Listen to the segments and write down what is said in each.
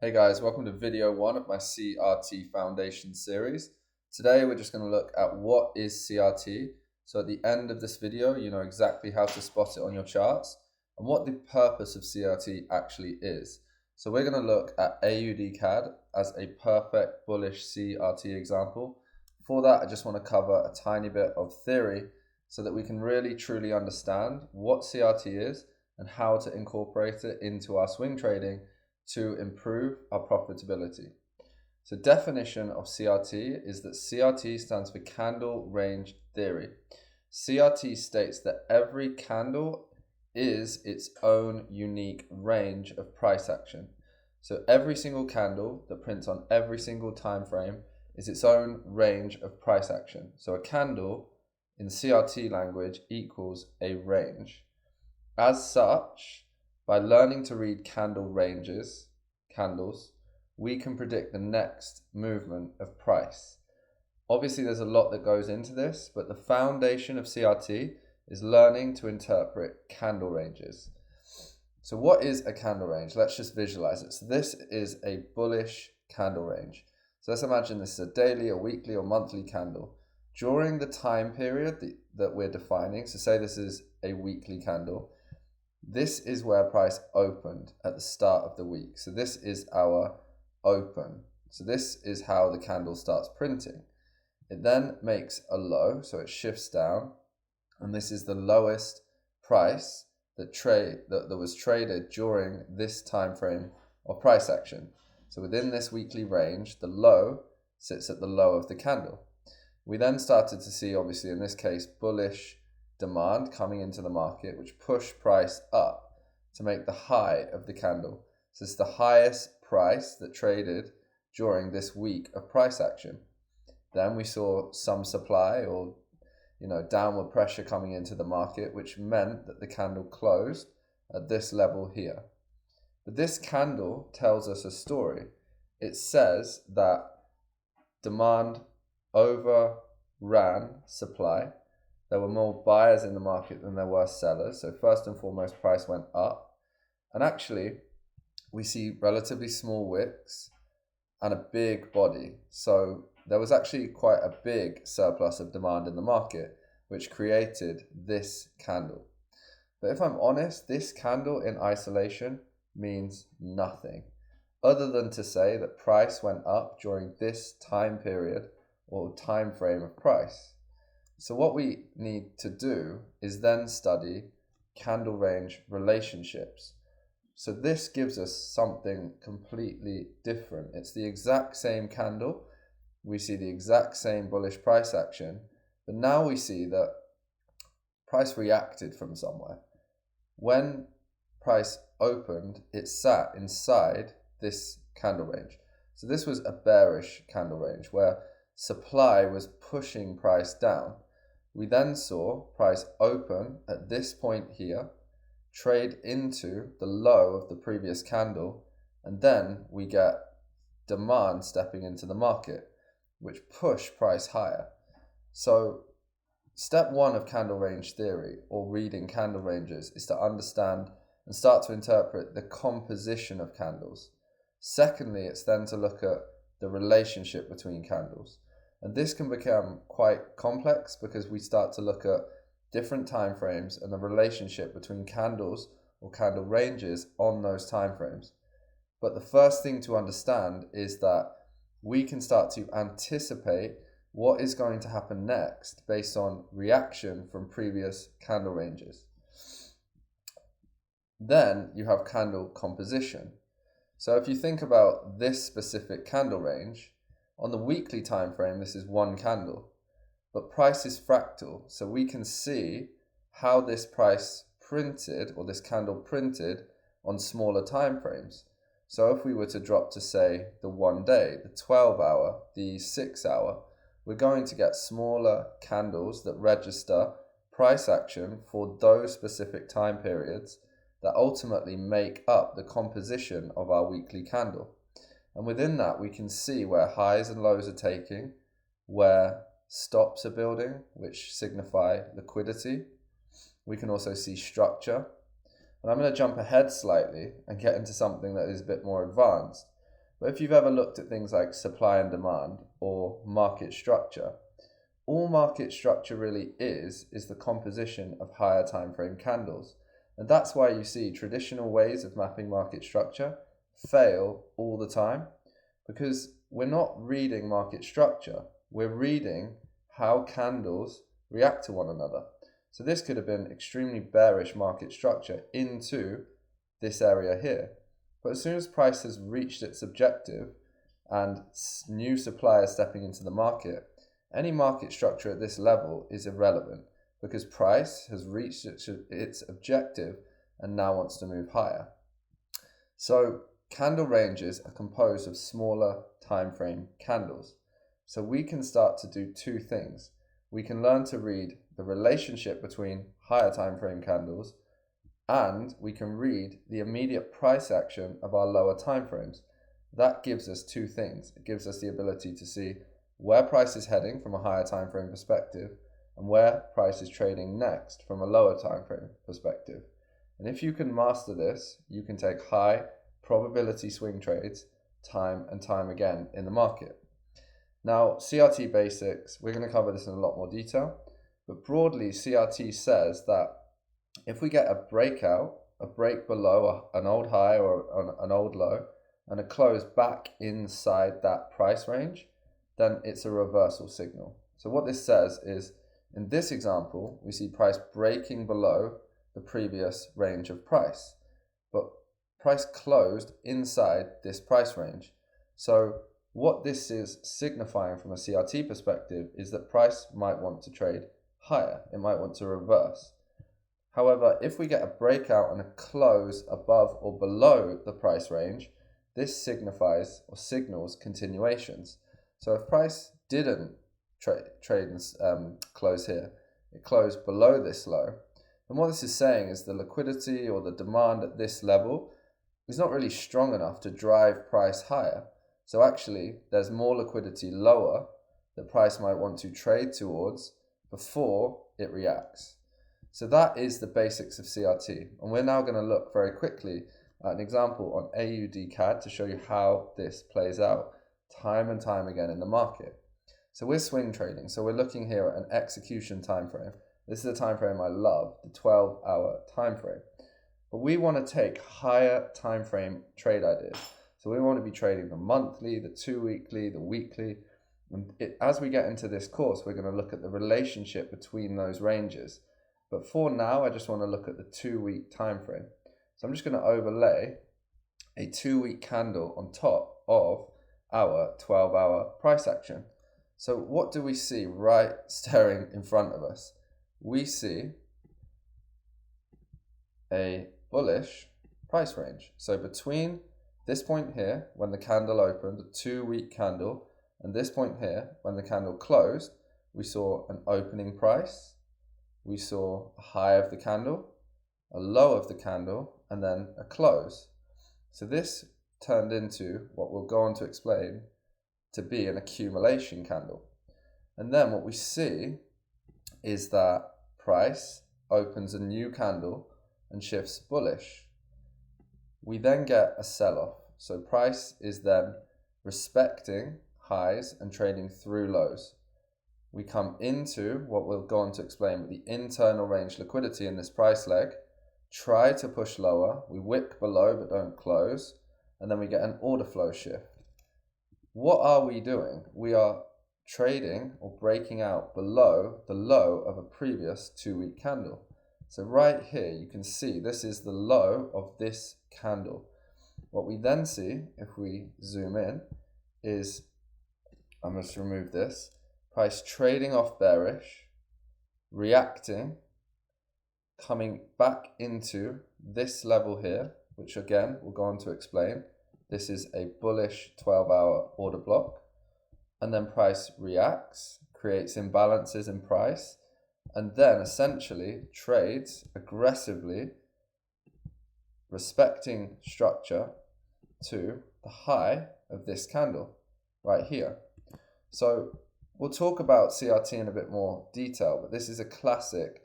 Hey guys, welcome to video 1 of my CRT Foundation series. Today we're just going to look at what is CRT. So at the end of this video, you know exactly how to spot it on your charts and what the purpose of CRT actually is. So we're going to look at AUD-CAD as a perfect bullish CRT example. For that, I just want to cover a tiny bit of theory so that we can really truly understand what CRT is and how to incorporate it into our swing trading to improve our profitability. So definition of CRT is that CRT stands for candle range theory. CRT states that every candle is its own unique range of price action. So every single candle that prints on every single time frame is its own range of price action. So a candle in CRT language equals a range. As such, by learning to read candles, we can predict the next movement of price. Obviously, there's a lot that goes into this, but the foundation of CRT is learning to interpret candle ranges. So what is a candle range? Let's just visualize it. So this is a bullish candle range. So let's imagine this is a daily, a weekly, or monthly candle. During the time period that we're defining, so say this is a weekly candle, this is where price opened at the start of the week. So this is our open. So this is how the candle starts printing. It then makes a low, so it shifts down, and this is the lowest price that was traded during this time frame of price action. So within this weekly range, the low sits at the low of the candle. We then started to see, obviously in this case, bullish demand coming into the market, which pushed price up to make the high of the candle. So it's the highest price that traded during this week of price action. Then we saw some supply or downward pressure coming into the market, which meant that the candle closed at this level here. But this candle tells us a story. It says that demand overran supply. There were more buyers in the market than there were sellers. So first and foremost, price went up. And actually, we see relatively small wicks and a big body. So there was actually quite a big surplus of demand in the market, which created this candle. But if I'm honest, this candle in isolation means nothing other than to say that price went up during this time period or time frame of price. So what we need to do is then study candle range relationships. So this gives us something completely different. It's the exact same candle. We see the exact same bullish price action, but now we see that price reacted from somewhere. When price opened, it sat inside this candle range. So this was a bearish candle range where supply was pushing price down. We then saw price open at this point here, trade into the low of the previous candle, and then we get demand stepping into the market, which push price higher. So step 1 of candle range theory, or reading candle ranges, is to understand and start to interpret the composition of candles. Secondly, it's then to look at the relationship between candles. And this can become quite complex because we start to look at different time frames and the relationship between candles or candle ranges on those time frames. But the first thing to understand is that we can start to anticipate what is going to happen next based on reaction from previous candle ranges. Then you have candle composition. So if you think about this specific candle range, on the weekly time frame, this is one candle, but price is fractal. So we can see how this price printed, or this candle printed, on smaller time frames. So if we were to drop to, say, the 1 day, the 12 hour, the 6 hour, we're going to get smaller candles that register price action for those specific time periods that ultimately make up the composition of our weekly candle. And within that, we can see where highs and lows are taking, where stops are building, which signify liquidity. We can also see structure. And I'm going to jump ahead slightly and get into something that is a bit more advanced. But if you've ever looked at things like supply and demand or market structure, all market structure really is the composition of higher time frame candles. And that's why you see traditional ways of mapping market structure fail all the time, because we're not reading market structure, we're reading how candles react to one another. So this could have been extremely bearish market structure into this area here. But as soon as price has reached its objective and new supply is stepping into the market, any market structure at this level is irrelevant because price has reached its objective and now wants to move higher. So candle ranges are composed of smaller time frame candles. So we can start to do two things. We can learn to read the relationship between higher time frame candles, and we can read the immediate price action of our lower time frames. That gives us two things. It gives us the ability to see where price is heading from a higher time frame perspective and where price is trading next from a lower time frame perspective. And if you can master this, you can take high probability swing trades time and time again in the market. Now, CRT basics, we're going to cover this in a lot more detail, but broadly CRT says that if we get a breakout, a break below an old high or an old low, and a close back inside that price range, then it's a reversal signal. So what this says is, in this example, we see price breaking below the previous range of price, but price closed inside this price range. So what this is signifying from a CRT perspective is that price might want to trade higher. It might want to reverse. However, if we get a breakout and a close above or below the price range, this signifies or signals continuations. So if price didn't trade and close here, it closed below this low, then what this is saying is the liquidity or the demand at this level is not really strong enough to drive price higher. So actually, there's more liquidity lower that price might want to trade towards before it reacts. So that is the basics of CRT. And we're now going to look very quickly at an example on AUD CAD to show you how this plays out time and time again in the market. So we're swing trading. So we're looking here at an execution time frame. This is the time frame I love, the 12-hour time frame. But we want to take higher time frame trade ideas. So we want to be trading the monthly, the 2-weekly, the weekly. And as we get into this course, we're going to look at the relationship between those ranges. But for now, I just want to look at the 2-week time frame. So I'm just going to overlay a 2-week candle on top of our 12-hour price action. So what do we see right staring in front of us? We see a bullish price range. So between this point here, when the candle opened, a 2-week candle, and this point here, when the candle closed, we saw an opening price, we saw a high of the candle, a low of the candle, and then a close. So this turned into what we'll go on to explain to be an accumulation candle. And then what we see is that price opens a new candle and shifts bullish. We then get a sell-off. So price is then respecting highs and trading through lows. We come into what we'll go on to explain with the internal range liquidity in this price leg, try to push lower, we wick below but don't close, and then we get an order flow shift. What are we doing? We are trading or breaking out below the low of a previous 2-week candle. So right here you can see this is the low of this candle. What we then see, if we zoom in, is, I'm going to remove this, price trading off bearish, reacting, coming back into this level here, which again we'll go on to explain. This is a bullish 12-hour order block, and then price reacts, creates imbalances in price, and then essentially trades aggressively, respecting structure to the high of this candle right here. So we'll talk about CRT in a bit more detail, but this is a classic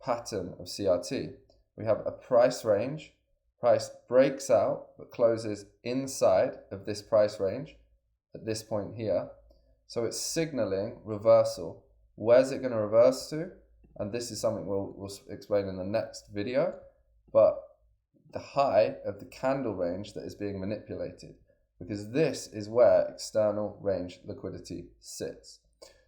pattern of CRT. We have a price range Price breaks out but closes inside of this price range at this point here. So it's signaling reversal. Where's it going to reverse to? And this is something we'll explain in the next video. But the high of the candle range that is being manipulated, because this is where external range liquidity sits.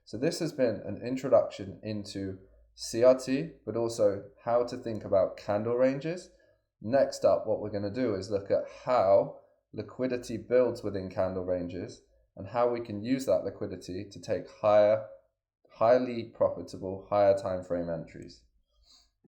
So this has been an introduction into CRT, but also how to think about candle ranges. Next up, what we're going to do is look at how liquidity builds within candle ranges and how we can use that liquidity to take highly profitable, higher time frame entries.